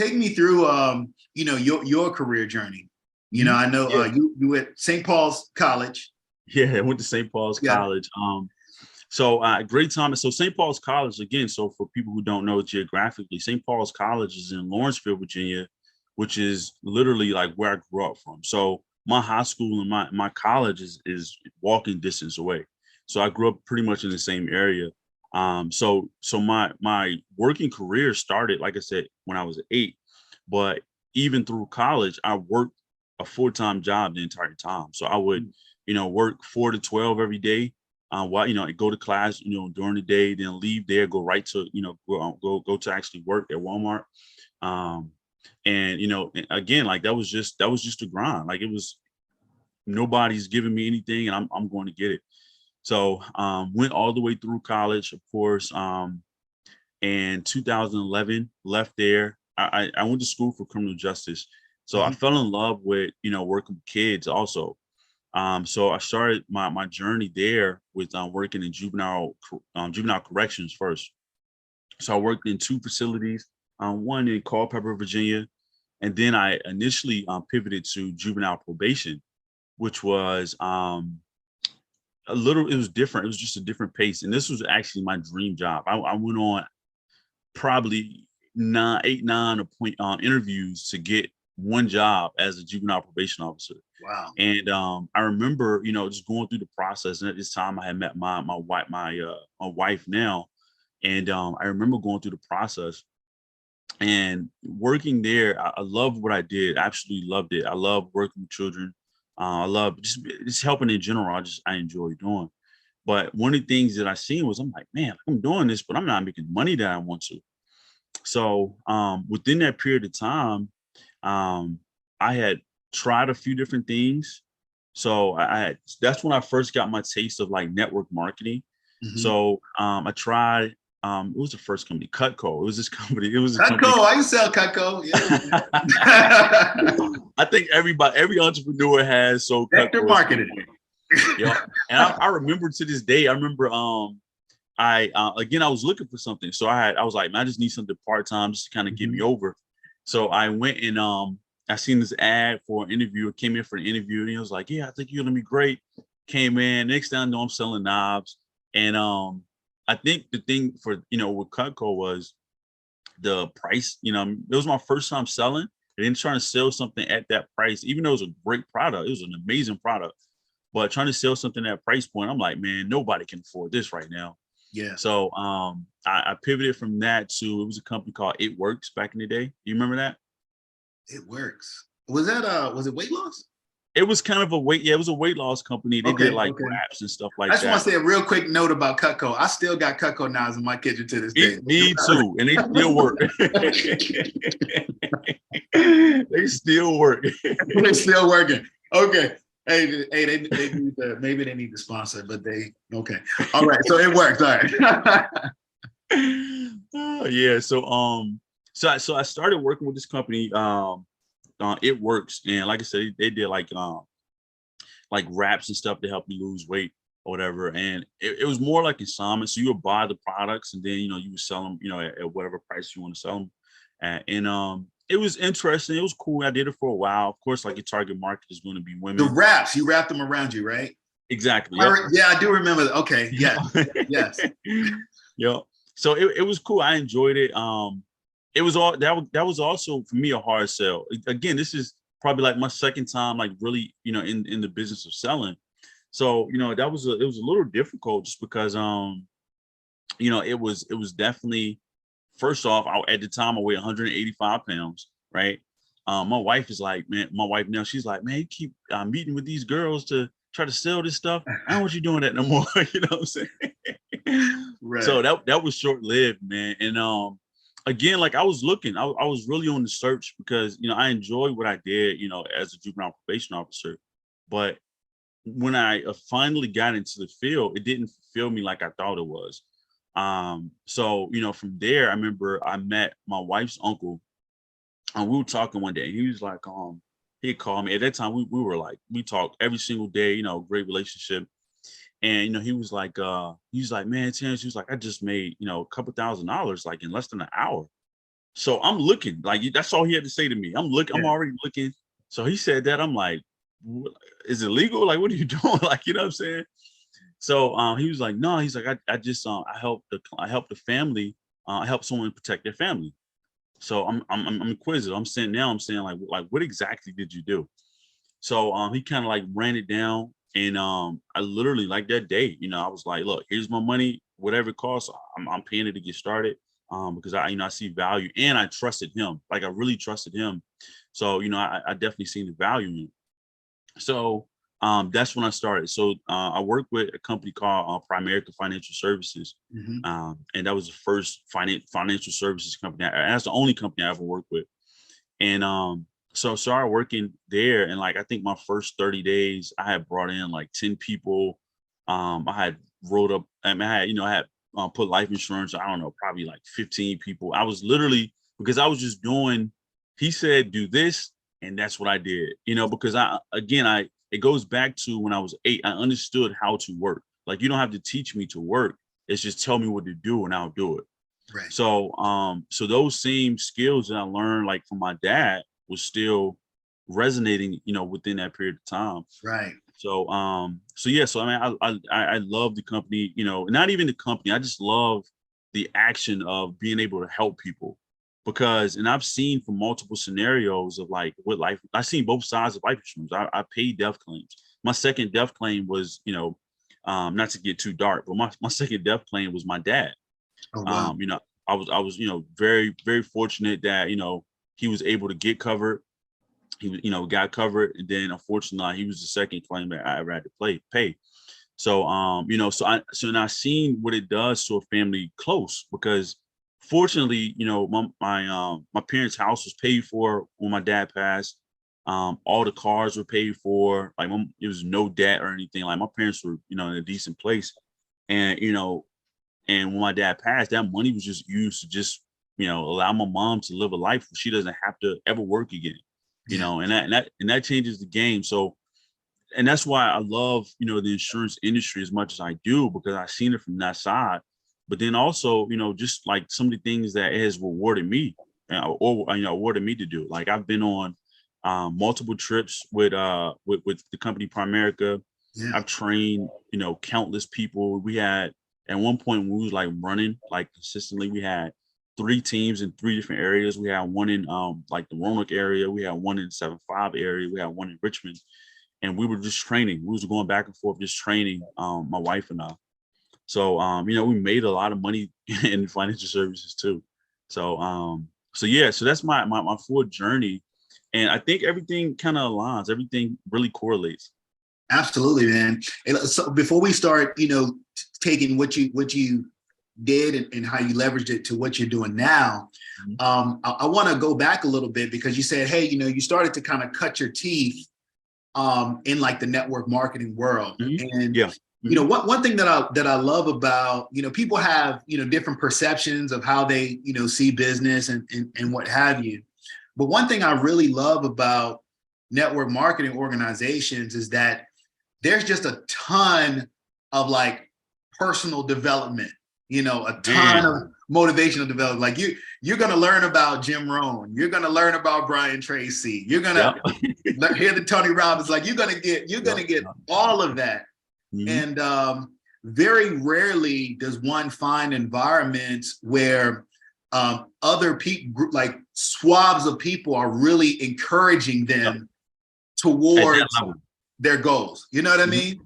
take me through, your career journey. I know Yeah. you at St. Paul's College. Yeah, I went to St. Paul's Yeah. College. So great time. So St. Paul's College, again, so for people who don't know geographically, St. Paul's College is in Lawrenceville, Virginia, which is literally like where I grew up from. So my high school and my college is walking distance away. So I grew up pretty much in the same area. So my working career started, like I said, when I was 8, but even through college, I worked a full-time job the entire time. So I would, work 4 to 12 every day. While go to class, during the day, then leave there, go right to, go to actually work at Walmart. And again, like that was just a grind. Like it was nobody's giving me anything, and I'm going to get it. So went all the way through college, of course. And 2011, left there. I went to school for criminal justice. So I fell in love with, working with kids also. So I started my journey there with working in juvenile corrections first. So I worked in 2 facilities, one in Culpeper, Virginia, and then I initially pivoted to juvenile probation, which was it was different. It was just a different pace, and this was actually my dream job. I went on probably 9 interviews to get one job as a juvenile probation officer. Wow. And I remember, just going through the process. And at this time, I had met my wife now, and I remember going through the process and working there. I loved what I did. Absolutely loved it. I love working with children. I love just helping in general. I enjoy doing. But one of the things that I seen was, I'm like, man, I'm doing this, but I'm not making money that I want to. So within that period of time, I had tried a few different things. So that's when I first got my taste of like network marketing. So I tried, it was the first company, Cutco. It was this company. It was a Cutco. Company. I can sell Cutco. Yeah. I think every entrepreneur has so Vector marketing. Yeah. And I remember to this day, I remember I was looking for something. So I was like, man, I just need something part-time just to kind of get me over. So I went and I seen this ad for an interview. I came in for an interview, and he was like, yeah, I think you're gonna be great. Came in, next thing I know, I'm selling knobs. And I think the thing for with Cutco was the price. It was my first time selling, and then trying to sell something at that price, even though it was a great product, it was an amazing product. But trying to sell something at that price point, I'm like, man, nobody can afford this right now. Yeah. So I pivoted from that to, it was a company called It Works back in the day. Do you remember that? It Works. Was that was it weight loss? It was kind of it was a weight loss company. They did like wraps and stuff like that. I just want to say a real quick note about Cutco. I still got Cutco knives in my kitchen to this day. Me too, and they still work. They still work. They're still working. Okay. Hey, they need to, maybe they need to sponsor, but okay. All right, so it works. All right. Oh, yeah. So I started working with this company. It Works, and like I said, they did like wraps and stuff to help you lose weight or whatever. And it was more like assignment. So you would buy the products, and then you would sell them, at whatever price you want to sell them. And it was interesting. It was cool. I did it for a while. Of course, like your target market is going to be women. The wraps, you wrap them around you, right? Exactly. Yep. Yeah, I do remember that. Okay. Yeah. Yes. Yeah. So it was cool. I enjoyed it. It was all that was also for me a hard sell. Again, this is probably like my second time, like really, in the business of selling. So, it was a little difficult just because, it was definitely, first off, at the time I weighed 185 pounds, right? My wife is like, man, my wife now, she's like, man, you keep meeting with these girls to try to sell this stuff. I don't want you doing that no more. You know what I'm saying? Right. So that was short-lived, man. And again, like I was looking, I was really on the search because, I enjoyed what I did, as a juvenile probation officer. But when I finally got into the field, it didn't fulfill me like I thought it was. So, from there, I remember I met my wife's uncle, and we were talking one day. He was like, he called me. At that time, we were like, we talked every single day, great relationship. And, he was like, man, Terrence, he was like, I just made, a couple $1,000 like in less than an hour. So I'm looking, like, that's all he had to say to me. I'm looking, I'm Yeah. already looking. So he said that. I'm like, is it legal? Like, what are you doing? Like, you know what I'm saying? So he was like, no, he's like, I just I help the family, I help someone protect their family. So I'm inquisitive. I'm sitting down, I'm saying like what exactly did you do? So he kind of like ran it down, and I literally, like, that day, I was like, look, here's my money, whatever it costs, I'm paying it to get started. Because I see value, and I trusted him. Like, I really trusted him. So, I definitely seen the value in it. So that's when I started. So I worked with a company called Primerica Financial Services. Mhm. And that was the first financial services company. That's the only company I ever worked with. And so I started working there. And like, I think my first 30 days, I had brought in like 10 people. I had wrote up, I had put life insurance, I don't know, probably like 15 people. I was literally, because I was just doing, he said, do this. And that's what I did, because it goes back to when I was 8, I understood how to work. Like, you don't have to teach me to work. It's just tell me what to do and I'll do it. Right. So those same skills that I learned like from my dad was still resonating, within that period of time. Right. So yeah, so I mean, I love the company, not even the company. I just love the action of being able to help people, because, and I've seen from multiple scenarios of like what life, I've seen both sides of life insurance. I paid death claims. My second death claim was, not to get too dark, but my second death claim was my dad. Oh, wow. I was, very, very fortunate that, he was able to get covered. He, got covered. And then unfortunately, he was the second claim that I ever had to pay. So, so now I've seen what it does to a family close, because fortunately, my parents' house was paid for when my dad passed. All the cars were paid for. Like, it was no debt or anything. Like, my parents were, in a decent place. And, and when my dad passed, that money was just used to just, allow my mom to live a life where she doesn't have to ever work again, Yeah. and that changes the game. So, and that's why I love, the insurance industry as much as I do, because I've seen it from that side. But then also, just like some of the things that it has rewarded me, or awarded me to do. Like, I've been on multiple trips with the company Primerica. Yeah. I've trained, countless people. We had, at one point when we was like running like consistently, we had 3 teams in 3 different areas. We had one in like the Roanoke area. We had one in 7-5 area. We had one in Richmond. And we were just training. We was going back and forth, just training, my wife and I. So, we made a lot of money in financial services too. So yeah, so that's my full journey. And I think everything kind of aligns. Everything really correlates. Absolutely, man. And so before we start, taking what you did and how you leveraged it to what you're doing now, I want to go back a little bit, because you said, hey, you started to kind of cut your teeth in like the network marketing world. And Yeah. one thing that I love about, people have, different perceptions of how they, see business and what have you. But one thing I really love about network marketing organizations is that there's just a ton of like personal development, a ton of motivational development. Like you're going to learn about Jim Rohn. You're going to learn about Brian Tracy. You're going to hear the Tony Robbins. Like you're going to get all of that. And very rarely does one find environments where other people, like swabs of people, are really encouraging them towards their goals. You know what I mean?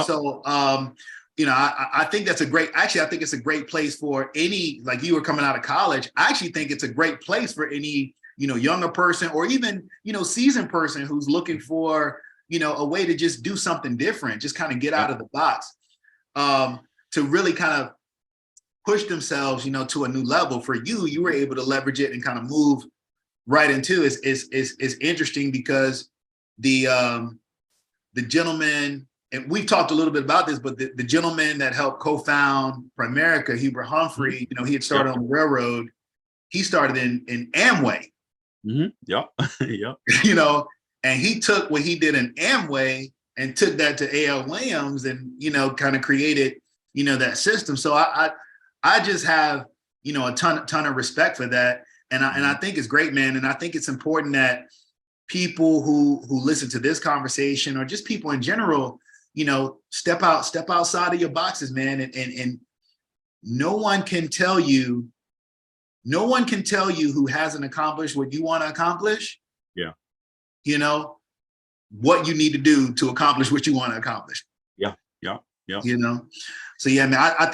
So, I think that's I think it's a great place for any, like you were coming out of college. I actually think it's a great place for any, younger person, or even, seasoned person who's looking for, a way to just do something different, just kind of get out of the box, to really kind of push themselves, to a new level. For you were able to leverage it and kind of move right into it. Is interesting, because the gentleman, and we've talked a little bit about this, but the gentleman that helped co-found Primerica, Hubert Humphrey, he had started on the railroad. He started in Amway. And he took what he did in Amway and took that to A.L. Williams and, kind of created, that system. So I just have, a ton of respect for that. And I think it's great, man. And I think it's important that people who listen to this conversation, or just people in general, step outside of your boxes, man. And no one can tell you who hasn't accomplished what you want to accomplish. Yeah. What you need to do to accomplish what you want to accomplish. Yeah. So yeah, man, I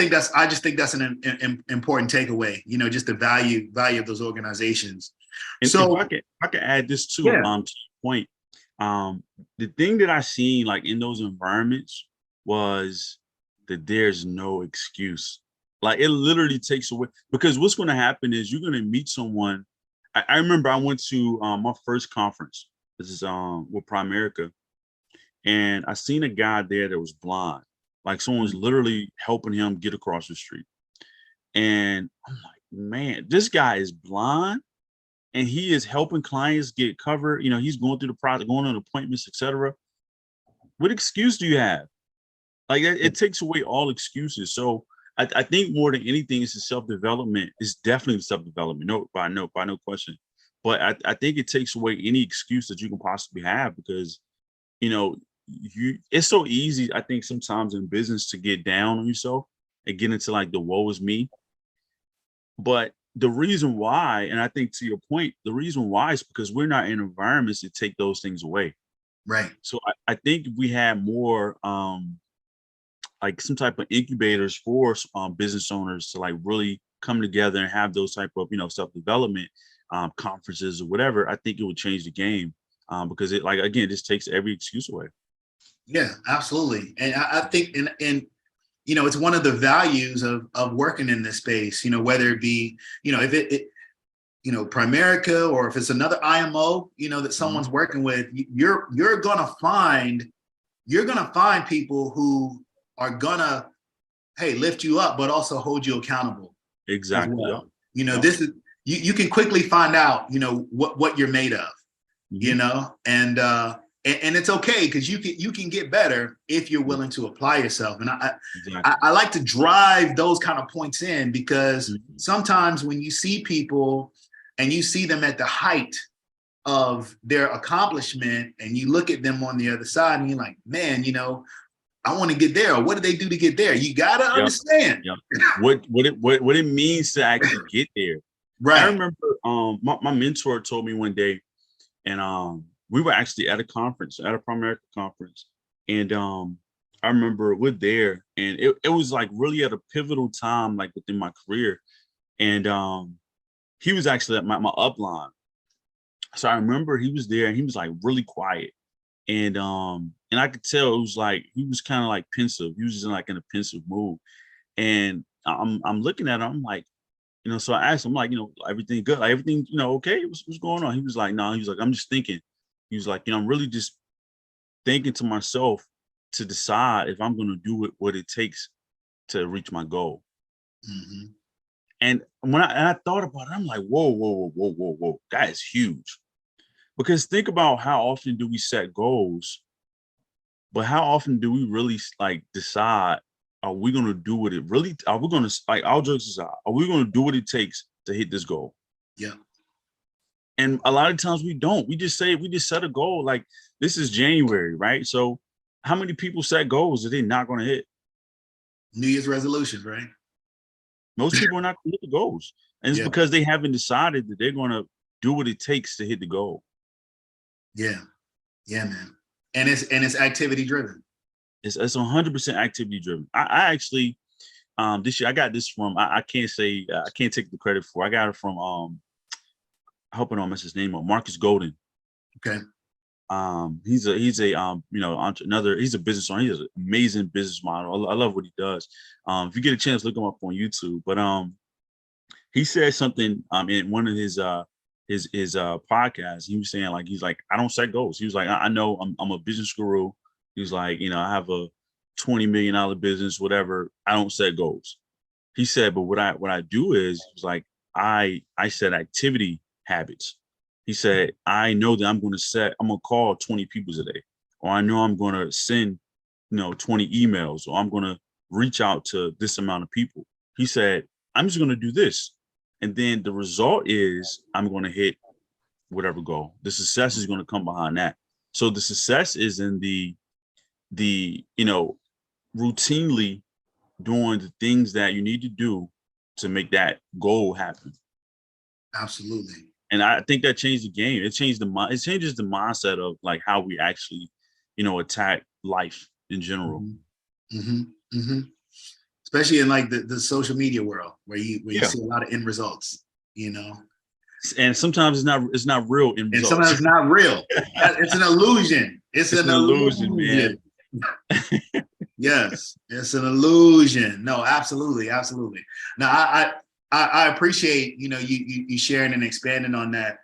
just think that's an important takeaway, just the value of those organizations. And so if I can add this too, yeah. To your point, the thing that I seen like in those environments was that there's no excuse. Like it literally takes away, because what's going to happen is you're going to meet someone. I remember I went to my first conference. This is with Primerica, and I seen a guy there that was blind. Like someone was literally helping him get across the street. And I'm like, man, this guy is blind and he is helping clients get covered. He's going through the process, going on appointments, etc. What excuse do you have? Like it takes away all excuses. So I think more than anything, it's a self-development. It's definitely self-development, by no question. But I think it takes away any excuse that you can possibly have, because, it's so easy, I think, sometimes in business to get down on yourself and get into like the woe is me. But the reason why, and I think to your point, the reason why is because we're not in environments that take those things away. Right. So I think if we had more like some type of incubators for business owners to like really come together and have those type of, self-development conferences or whatever, I think it would change the game, because it, like, again, just takes every excuse away. Yeah, absolutely. And I think, and it's one of the values of working in this space, whether it be, if it Primerica, or if it's another IMO, that someone's working with, you're gonna find people who are gonna, hey, lift you up, but also hold you accountable. Exactly. Well. This is, you can quickly find out, what you're made of, and it's okay, because you can get better if you're willing to apply yourself. And I like to drive those kind of points in, because sometimes when you see people and you see them at the height of their accomplishment, and you look at them on the other side and you're like, man, I want to get there. Or what do they do to get there? You gotta understand what it means to actually get there. Right. I remember my mentor told me one day, and we were actually at a conference, at a Primerica conference, and I remember we're there, and it was like really at a pivotal time, like within my career, and he was actually at my upline. So I remember he was there, and he was like really quiet, and I could tell it was like he was kind of like pensive. He was just like in a pensive mood, and I'm looking at him. I'm like, so I asked him, like, everything good, like everything, okay, what's going on? He was like, no, he was like, I'm just thinking. He was like, I'm really just thinking to myself to decide if I'm going to do what it takes to reach my goal. Mm-hmm. And when I thought about it, I'm like, whoa, that is huge. Because think about how often do we set goals, but how often do we really like decide, are we going to do what it really, are we going to, like, our jokes aside, are we going to do what it takes to hit this goal? Yeah. And a lot of times we don't. We just set a goal, like this is January, right? So how many people set goals that they're not going to hit? New Year's resolutions, right? Most people are not going to hit the goals. And it's because they haven't decided that they're going to do what it takes to hit the goal. Yeah. Yeah, man. And it's activity driven. It's 100% activity driven. I actually, this year I got this from, I can't say, I can't take the credit for, I got it from, I hope I don't mess his name up, Marcus Golden. Okay. He's a he's a business owner. He's an amazing business model. I love what he does. If you get a chance, look him up on YouTube. But he said something in one of his podcasts. He was saying, like, he's like, I don't set goals. He was like, I know I'm a business guru. He was like, I have a $20 million business, whatever. I don't set goals. He said, but what I do is, he was like, I set activity habits. He said, I know that I'm going to call 20 people today, or I know I'm going to send, 20 emails, or I'm going to reach out to this amount of people. He said, I'm just going to do this. And then the result is I'm going to hit whatever goal. The success is going to come behind that. So the success is in the routinely doing the things that you need to do to make that goal happen. Absolutely. And I think that changed the game. It changes the mindset of like how we actually, attack life in general. Mm-hmm. Mm-hmm. Especially in like the social media world where you see a lot of end results, And sometimes it's not real end results. And sometimes it's not real. It's an illusion. It's an illusion, man. Yes, it's an illusion. No, absolutely, absolutely. Now, I appreciate you sharing and expanding on that.